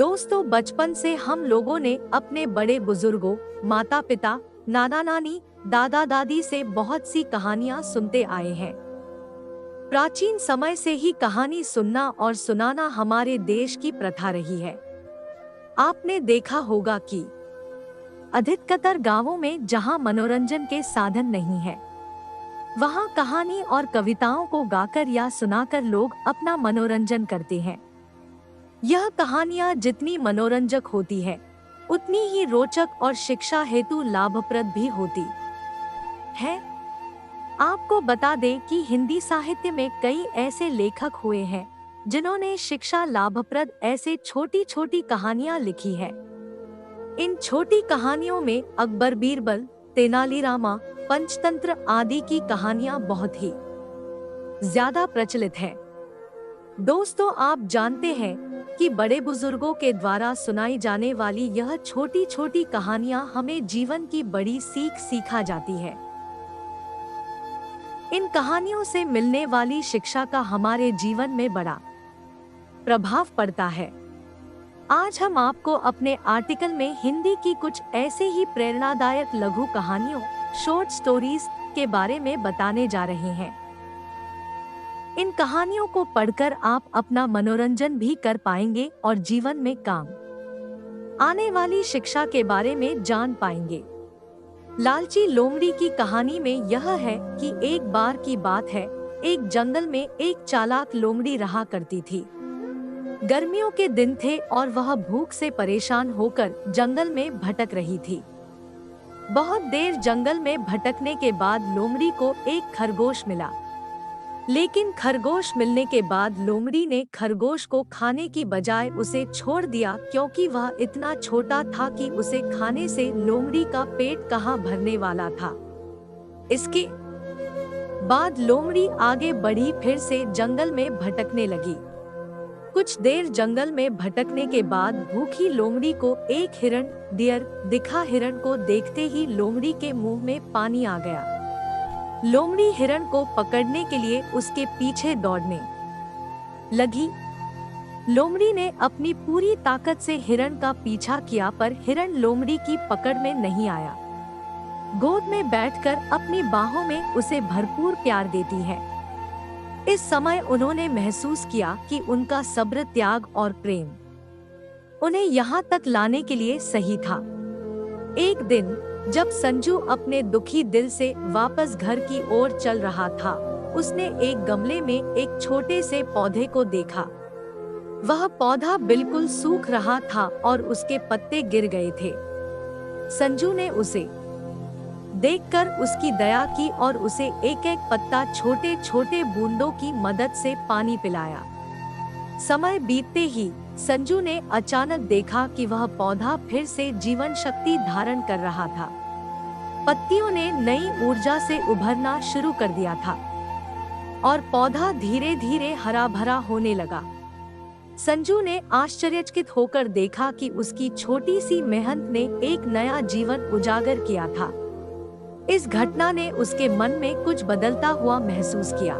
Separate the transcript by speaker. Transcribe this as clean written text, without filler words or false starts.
Speaker 1: दोस्तों, बचपन से हम लोगों ने अपने बड़े बुजुर्गों, माता पिता, नाना नानी, दादा दादी से बहुत सी कहानियां सुनते आए हैं। प्राचीन समय से ही कहानी सुनना और सुनाना हमारे देश की प्रथा रही है। आपने देखा होगा कि अधिकतर गांवों में जहां मनोरंजन के साधन नहीं है, वहां कहानी और कविताओं को गाकर या सुनाकर लोग अपना मनोरंजन करते हैं। यह कहानियां जितनी मनोरंजक होती है, उतनी ही रोचक और शिक्षा हेतु लाभप्रद भी होती है। आपको बता दें कि हिंदी साहित्य में कई ऐसे लेखक हुए हैं जिन्होंने शिक्षा लाभप्रद ऐसे छोटी छोटी कहानियां लिखी है। इन छोटी कहानियों में अकबर बीरबल, तेनालीरामा, पंचतंत्र आदि की कहानियां बहुत ही ज्यादा प्रचलित हैं। दोस्तों, आप जानते हैं कि बड़े बुजुर्गों के द्वारा सुनाई जाने वाली यह छोटी छोटी कहानियां हमें जीवन की बड़ी सीख सिखा जाती है। इन कहानियों से मिलने वाली शिक्षा का हमारे जीवन में बड़ा प्रभाव पड़ता है। आज हम आपको अपने आर्टिकल में हिंदी की कुछ ऐसे ही प्रेरणादायक लघु कहानियों, शॉर्ट स्टोरीज के बारे में बताने जा रहे हैं। इन कहानियों को पढ़कर आप अपना मनोरंजन भी कर पाएंगे और जीवन में काम आने वाली शिक्षा के बारे में जान पाएंगे। लालची लोमड़ी की कहानी में यह है कि एक बार की बात है, एक जंगल में एक चालाक लोमड़ी रहा करती थी। गर्मियों के दिन थे और वह भूख से परेशान होकर जंगल में भटक रही थी। बहुत देर जंगल में भटकने के बाद लोमड़ी को एक खरगोश मिला, लेकिन खरगोश मिलने के बाद लोमड़ी ने खरगोश को खाने की बजाय उसे छोड़ दिया, क्योंकि वह इतना छोटा था कि उसे खाने से लोमड़ी का पेट कहाँ भरने वाला था। इसके बाद लोमड़ी आगे बढ़ी, फिर से जंगल में भटकने लगी। कुछ देर जंगल में भटकने के बाद भूखी लोमड़ी को एक हिरण डियर दिखा। हिरण को देखते ही लोमड़ी के मुंह में पानी आ गया। लोमड़ी हिरण को पकड़ने के लिए उसके पीछे दौड़ने लगी। लोमड़ी ने अपनी पूरी ताकत से हिरण का पीछा किया, पर हिरण लोमड़ी की पकड़ में नहीं आया। गोद में बैठकर अपनी बाहों में उसे भरपूर प्यार देती है। इस समय उन्होंने महसूस किया कि उनका सब्र, त्याग और प्रेम उन्हें यहाँ तक लाने के लिए सही था। एक दिन जब संजू अपने दुखी दिल से वापस घर की ओर चल रहा था, उसने एक गमले में एक छोटे से पौधे को देखा। वह पौधा बिल्कुल सूख रहा था और उसके पत्ते गिर गए थे। संजू ने उसे देखकर उसकी दया की और उसे एक एक पत्ता छोटे छोटे बूंदों की मदद से पानी पिलाया। समय बीतते ही संजू ने अचानक देखा कि वह पौधा फिर से जीवन शक्ति धारण कर रहा था। पत्तियों ने नई ऊर्जा से उभरना शुरू कर दिया था और पौधा धीरे धीरे हरा भरा होने लगा। संजू ने आश्चर्यचकित होकर देखा कि उसकी छोटी सी मेहनत ने एक नया जीवन उजागर किया था। इस घटना ने उसके मन में कुछ बदलता हुआ महसूस किया।